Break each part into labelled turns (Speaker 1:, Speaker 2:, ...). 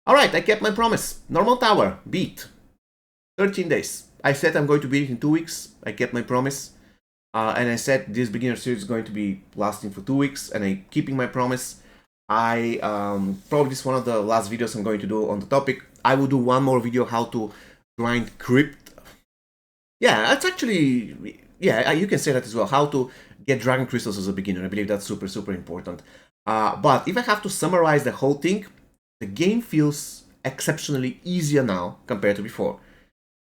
Speaker 1: Alright, I kept my promise. Normal tower, beat. 13 days. I said I'm going to beat it in 2 weeks. I kept my promise. And I said this beginner series is going to be lasting for 2 weeks, and I'm keeping my promise. I probably this is one of the last videos I'm going to do on the topic. I will do one more video how to grind Crypt. Yeah, that's actually, yeah, you can say that as well. How to get dragon crystals as a beginner. I believe that's super, super important. But if I have to summarize the whole thing, the game feels exceptionally easier now compared to before.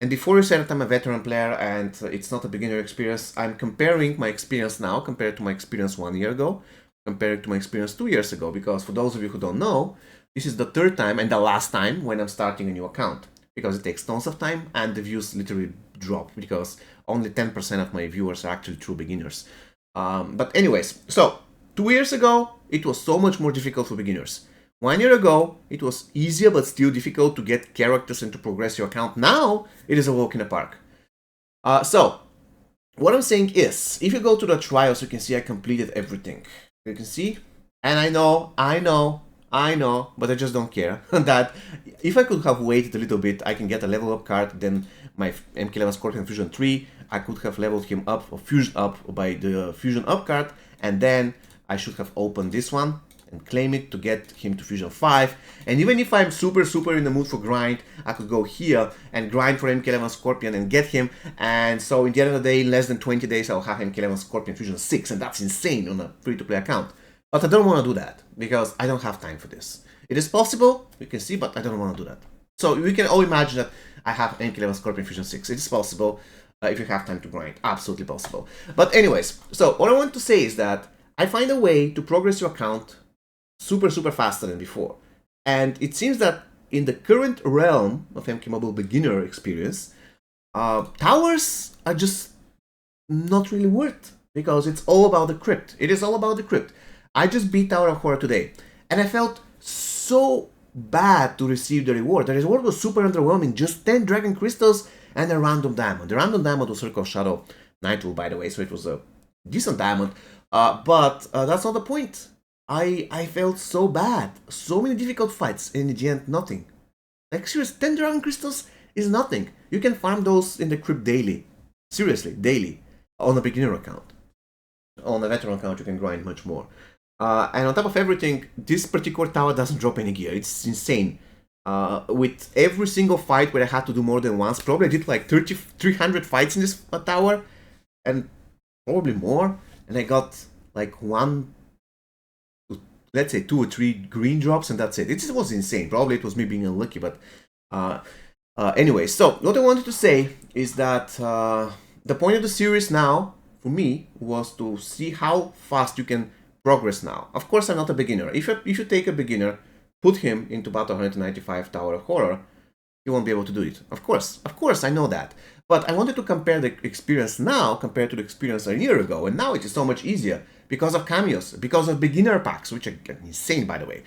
Speaker 1: And before you say that I'm a veteran player and it's not a beginner experience, I'm comparing my experience now compared to my experience 1 year ago, compared to my experience 2 years ago, because for those of you who don't know, this is the third time and the last time when I'm starting a new account, because it takes tons of time and the views literally drop, because only 10% of my viewers are actually true beginners. But anyways, so 2 years ago, it was so much more difficult for beginners. 1 year ago, it was easier but still difficult to get characters and to progress your account. Now, it is a walk in the park. So, what I'm saying is, if you go to the trials, you can see I completed everything. You can see, and I know, but I just don't care, that if I could have waited a little bit, I can get a level up card, then my MK11 Scorpion Fusion 3, I could have leveled him up, or Fusion up, by the Fusion up card, and then I should have opened this one, and claim it to get him to Fusion 5. And even if I'm super in the mood for grind, I could go here and grind for MK11 Scorpion and get him. And so in the end of the day, in less than 20 days, I'll have MK11 Scorpion Fusion 6. And that's insane on a free-to-play account. But I don't want to do that because I don't have time for this. It is possible, you can see, but I don't want to do that. So we can all imagine that I have MK11 Scorpion Fusion 6. It is possible if you have time to grind. Absolutely possible. But anyways, so what I want to say is that I find a way to progress your account super faster than before. And it seems that in the current realm of MK Mobile beginner experience, towers are just not really worth, because it's all about the Crypt. It is all about the Crypt. I just beat Tower of Horror today, and I felt so bad to receive the reward. The reward was super underwhelming, just 10 Dragon Crystals and a random diamond. The random diamond was Circle of Shadow Nightfall, by the way, so it was a decent diamond, but that's not the point. I felt so bad. So many difficult fights, and in the end, nothing. Like, seriously, 10 Dragon Crystals is nothing. You can farm those in the Crypt daily. Seriously, daily. On a beginner account. On a veteran account, you can grind much more. And on top of everything, this particular tower doesn't drop any gear. It's insane. With every single fight where I had to do more than once, probably I did like 300 fights in this tower, and probably more, and I got like let's say 2 or 3 green drops, and that's it. It was insane. Probably it was me being unlucky, but anyway. So what I wanted to say is that the point of the series now, for me, was to see how fast you can progress now. Of course, I'm not a beginner. If you take a beginner, put him into Battle 195 Tower of Horror, you won't be able to do it. Of course, I know that. But I wanted to compare the experience now compared to the experience a year ago, and now it is so much easier because of cameos, because of beginner packs, which are insane, by the way,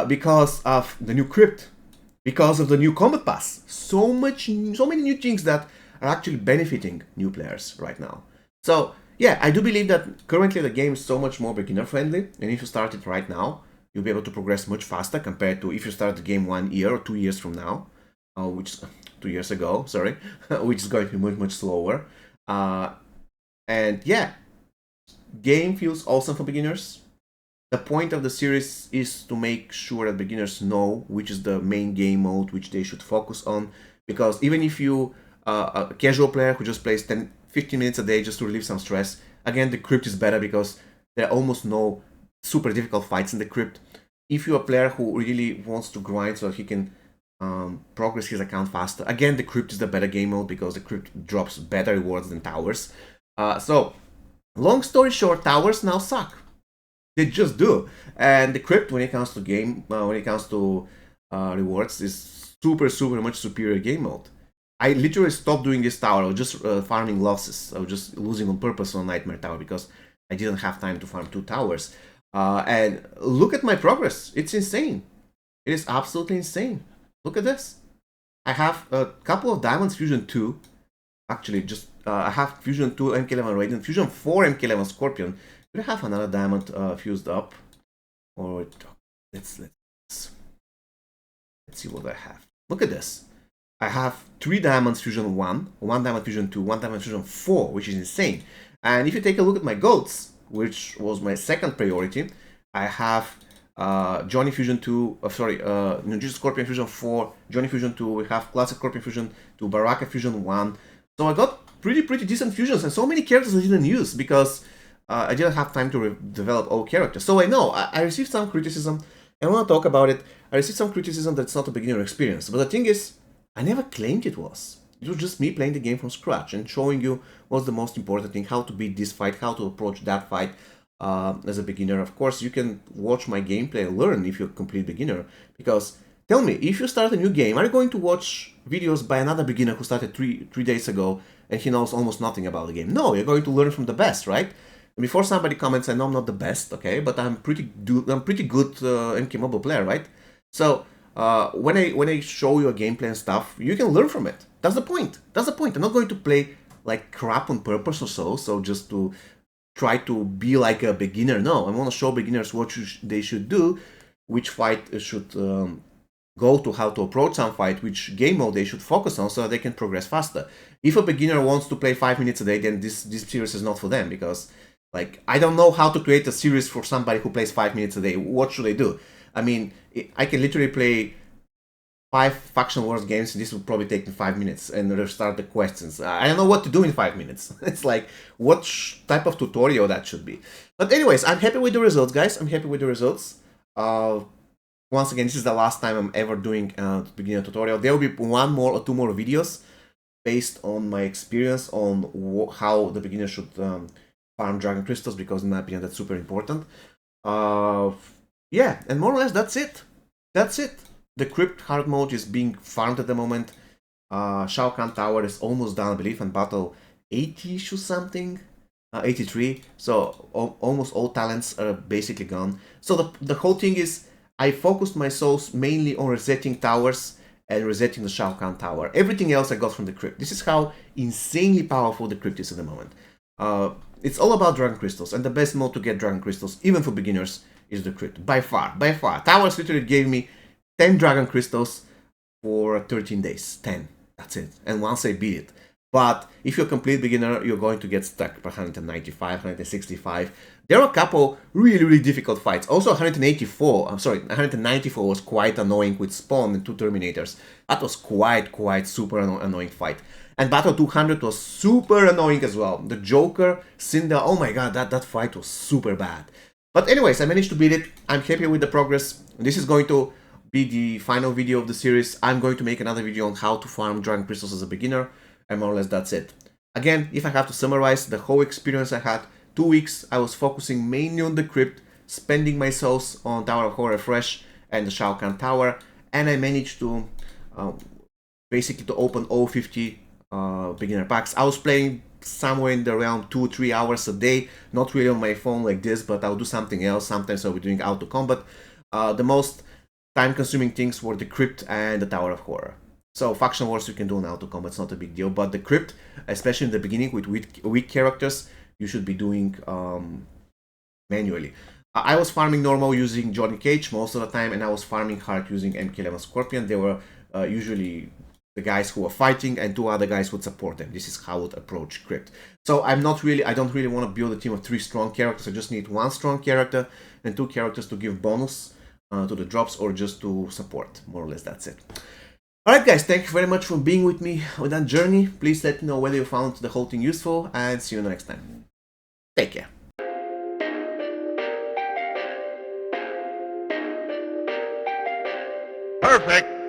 Speaker 1: because of the new Crypt, because of the new Combat Pass. So many new things that are actually benefiting new players right now. So yeah, I do believe that currently the game is so much more beginner friendly, and if you start it right now, you'll be able to progress much faster compared to if you start the game 1 year or 2 years from now, which 2 years ago, sorry, which is going to be much slower. And yeah, game feels awesome for beginners. The point of the series is to make sure that beginners know which is the main game mode which they should focus on, because even if you a casual player who just plays 10-15 minutes a day just to relieve some stress, again, the Crypt is better because there are almost no super difficult fights in the Crypt. If you're a player who really wants to grind so he can progress his account faster, again, the Crypt is the better game mode because the Crypt drops better rewards than towers. So long story short, towers now suck. They just do. And the Crypt, when it comes to rewards, is super much superior game mode. I literally stopped doing this tower. I was just farming losses. I was just losing on purpose on Nightmare Tower because I didn't have time to farm 2 towers. And look at my progress. It's insane. It is absolutely insane. Look at this. I have a couple of Diamonds Fusion 2. Actually, just I have Fusion 2 MK11 Radiant, Fusion 4 MK11 Scorpion. Do I have another diamond fused up? Or let's see what I have. Look at this. I have 3 Diamonds Fusion 1, 1 Diamond Fusion 2, 1 Diamond Fusion 4, which is insane. And if you take a look at my goats, which was my second priority, I have Johnny Fusion 2, Ninja Scorpion Fusion 4, Johnny Fusion 2, we have Classic Scorpion Fusion 2, Baraka Fusion 1. So I got pretty decent fusions, and so many characters I didn't use because I didn't have time to develop all characters. So I know I received some criticism, and I want to talk about it. I received some criticism that it's not a beginner experience, but the thing is, I never claimed it was. It was just me playing the game from scratch and showing you what's the most important thing, how to beat this fight, how to approach that fight as a beginner. Of course, you can watch my gameplay and learn if you're a complete beginner, because tell me, if you start a new game, are you going to watch videos by another beginner who started three days ago and he knows almost nothing about the game? No, you're going to learn from the best, right? And before somebody comments, I know I'm not the best, okay, but I'm pretty good MK mobile player, right? So when I show you a gameplay and stuff, you can learn from it. That's the point. That's the point. I'm not going to play like crap on purpose or so just to try to be like a beginner. No, I want to show beginners what they should do, which fight should go to, how to approach some fight, which game mode they should focus on so that they can progress faster. If a beginner wants to play 5 minutes a day, then this series is not for them, because like, I don't know how to create a series for somebody who plays 5 minutes a day. What should I do? I mean, I can literally play 5 Faction Wars games, and this will probably take me 5 minutes and restart the questions. I don't know what to do in 5 minutes. It's like, what type of tutorial that should be? But anyways, I'm happy with the results, guys. I'm happy with the results. Once again, this is the last time I'm ever doing a beginner tutorial. There will be 1 more or 2 more videos based on my experience on how the beginner should farm Dragon Crystals, because in my opinion, that's super important. Yeah, and more or less, that's it. That's it. The Crypt hard mode is being farmed at the moment. Shao Kahn Tower is almost done, I believe, and battle 80-ish or something. 83. So almost all talents are basically gone. So the whole thing is, I focused my souls mainly on resetting towers and resetting the Shao Kahn Tower. Everything else I got from the Crypt. This is how insanely powerful the Crypt is at the moment. It's all about Dragon Crystals, and the best mode to get Dragon Crystals, even for beginners, is the Crypt. By far, by far. Towers literally gave me 10 Dragon Crystals for 13 days. 10. That's it. And once I beat it. But if you're a complete beginner, you're going to get stuck by 195, 165. There are a couple really difficult fights. Also 194 was quite annoying with Spawn and 2 Terminators. That was quite super annoying fight. And Battle 200 was super annoying as well. The Joker, Cinder, oh my god, that fight was super bad. But anyways, I managed to beat it. I'm happy with the progress. This is going to be the final video of the series. I'm going to make another video on how to farm Dragon Crystals as a beginner. And more or less that's it. Again, if I have to summarize the whole experience I had, 2 weeks I was focusing mainly on the Crypt, spending my souls on Tower of Horror Fresh and the Shao Kahn Tower, and I managed to basically to open all 50 beginner packs. I was playing somewhere in the around 2-3 hours a day, not really on my phone like this, but I'll do something else. Sometimes I'll be doing auto combat. The most time-consuming things were the Crypt and the Tower of Horror. So Faction Wars you can do on auto combat, it's not a big deal, but the Crypt, especially in the beginning with weak characters, you should be doing manually. I was farming normal using Johnny Cage most of the time, and I was farming hard using MK11 Scorpion. They were usually the guys who were fighting, and 2 other guys would support them. This is how I would approach Crypt. So I don't really want to build a team of 3 strong characters. I just need 1 strong character and 2 characters to give bonus to the drops, or just to support. More or less, that's it. Alright guys, thank you very much for being with me on that journey. Please let me know whether you found the whole thing useful, and see you next time. Take care.
Speaker 2: Perfect.